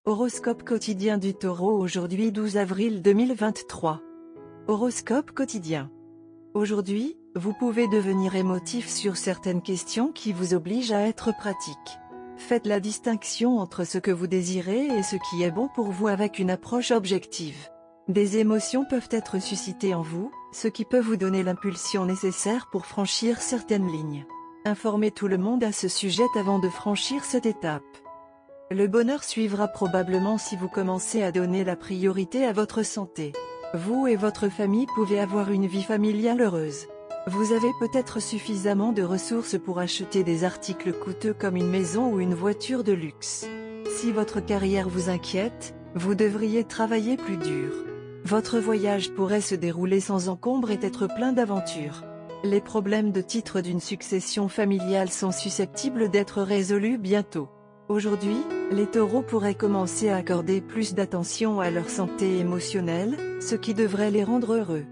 Horoscope quotidien du Taureau aujourd'hui 12 avril 2023. Horoscope quotidien. Aujourd'hui, vous pouvez devenir émotif sur certaines questions qui vous obligent à être pratique. Faites la distinction entre ce que vous désirez et ce qui est bon pour vous avec une approche objective. Des émotions peuvent être suscitées en vous, ce qui peut vous donner l'impulsion nécessaire pour franchir certaines lignes. Informez tout le monde à ce sujet avant de franchir cette étape. Le bonheur suivra probablement si vous commencez à donner la priorité à votre santé. Vous et votre famille pouvez avoir une vie familiale heureuse. Vous avez peut-être suffisamment de ressources pour acheter des articles coûteux comme une maison ou une voiture de luxe. Si votre carrière vous inquiète, vous devriez travailler plus dur. Votre voyage pourrait se dérouler sans encombre et être plein d'aventures. Les problèmes de titre d'une succession familiale sont susceptibles d'être résolus bientôt. Aujourd'hui, les taureaux pourraient commencer à accorder plus d'attention à leur santé émotionnelle, ce qui devrait les rendre heureux.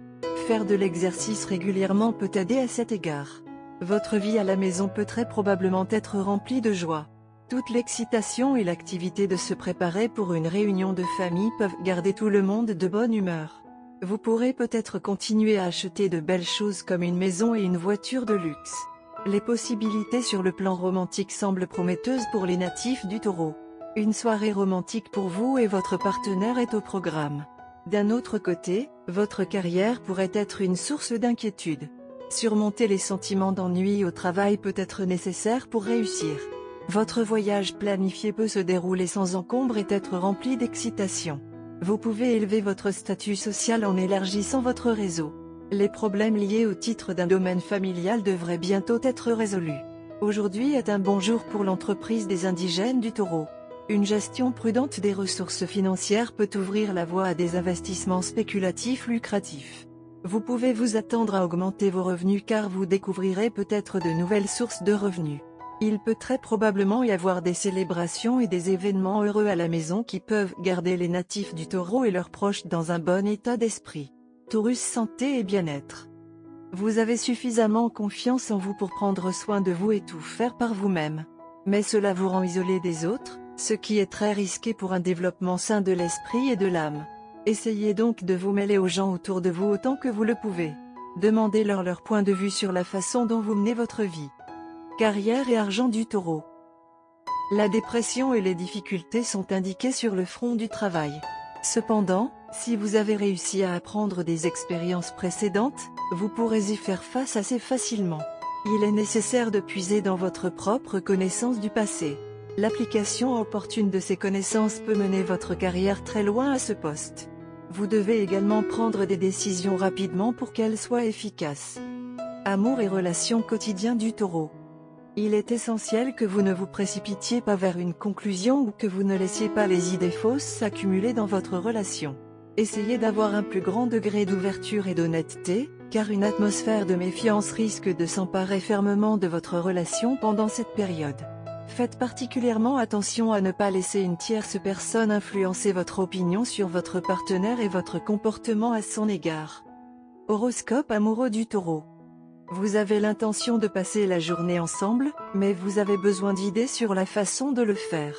Faire de l'exercice régulièrement peut aider à cet égard. Votre vie à la maison peut très probablement être remplie de joie. Toute l'excitation et l'activité de se préparer pour une réunion de famille peuvent garder tout le monde de bonne humeur. Vous pourrez peut-être continuer à acheter de belles choses comme une maison et une voiture de luxe. Les possibilités sur le plan romantique semblent prometteuses pour les natifs du Taureau. Une soirée romantique pour vous et votre partenaire est au programme. D'un autre côté, votre carrière pourrait être une source d'inquiétude. Surmonter les sentiments d'ennui au travail peut être nécessaire pour réussir. Votre voyage planifié peut se dérouler sans encombre et être rempli d'excitation. Vous pouvez élever votre statut social en élargissant votre réseau. Les problèmes liés au titre d'un domaine familial devraient bientôt être résolus. Aujourd'hui est un bon jour pour l'entreprise des indigènes du Taureau. Une gestion prudente des ressources financières peut ouvrir la voie à des investissements spéculatifs lucratifs. Vous pouvez vous attendre à augmenter vos revenus car vous découvrirez peut-être de nouvelles sources de revenus. Il peut très probablement y avoir des célébrations et des événements heureux à la maison qui peuvent garder les natifs du Taureau et leurs proches dans un bon état d'esprit. Taurus santé et bien-être. Vous avez suffisamment confiance en vous pour prendre soin de vous et tout faire par vous-même. Mais cela vous rend isolé des autres, ce qui est très risqué pour un développement sain de l'esprit et de l'âme. Essayez donc de vous mêler aux gens autour de vous autant que vous le pouvez. Demandez-leur leur point de vue sur la façon dont vous menez votre vie. Carrière et argent du Taureau. La dépression et les difficultés sont indiquées sur le front du travail. Cependant, si vous avez réussi à apprendre des expériences précédentes, vous pourrez y faire face assez facilement. Il est nécessaire de puiser dans votre propre connaissance du passé. L'application opportune de ces connaissances peut mener votre carrière très loin à ce poste. Vous devez également prendre des décisions rapidement pour qu'elles soient efficaces. Amour et relations quotidiens du Taureau. Il est essentiel que vous ne vous précipitiez pas vers une conclusion ou que vous ne laissiez pas les idées fausses s'accumuler dans votre relation. Essayez d'avoir un plus grand degré d'ouverture et d'honnêteté, car une atmosphère de méfiance risque de s'emparer fermement de votre relation pendant cette période. Faites particulièrement attention à ne pas laisser une tierce personne influencer votre opinion sur votre partenaire et votre comportement à son égard. Horoscope amoureux du Taureau. Vous avez l'intention de passer la journée ensemble, mais vous avez besoin d'idées sur la façon de le faire.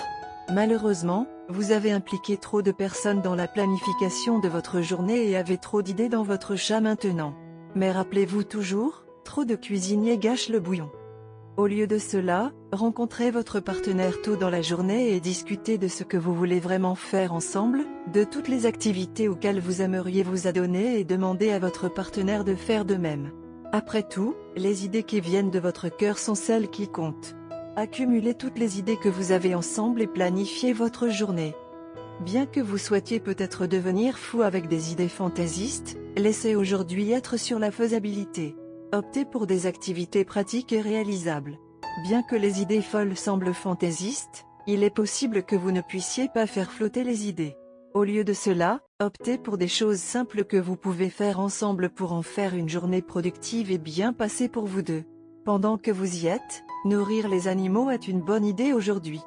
Malheureusement, vous avez impliqué trop de personnes dans la planification de votre journée et avez trop d'idées dans votre chat maintenant. Mais rappelez-vous toujours, trop de cuisiniers gâchent le bouillon. Au lieu de cela, rencontrez votre partenaire tôt dans la journée et discutez de ce que vous voulez vraiment faire ensemble, de toutes les activités auxquelles vous aimeriez vous adonner et demandez à votre partenaire de faire de même. Après tout, les idées qui viennent de votre cœur sont celles qui comptent. Accumulez toutes les idées que vous avez ensemble et planifiez votre journée. Bien que vous souhaitiez peut-être devenir fou avec des idées fantaisistes, laissez aujourd'hui être sur la faisabilité. Optez pour des activités pratiques et réalisables. Bien que les idées folles semblent fantaisistes, il est possible que vous ne puissiez pas faire flotter les idées. Au lieu de cela, optez pour des choses simples que vous pouvez faire ensemble pour en faire une journée productive et bien passée pour vous deux. Pendant que vous y êtes, nourrir les animaux est une bonne idée aujourd'hui.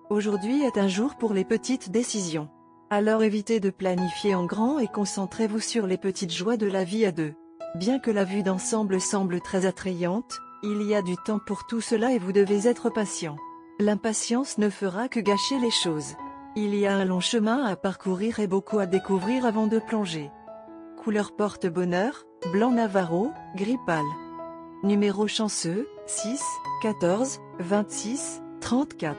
Aujourd'hui est un jour pour les petites décisions. Alors évitez de planifier en grand et concentrez-vous sur les petites joies de la vie à deux. Bien que la vue d'ensemble semble très attrayante, il y a du temps pour tout cela et vous devez être patient. L'impatience ne fera que gâcher les choses. Il y a un long chemin à parcourir et beaucoup à découvrir avant de plonger. Couleur porte-bonheur, blanc Navarro, gris pâle. Numéro chanceux, 6, 14, 26, 34.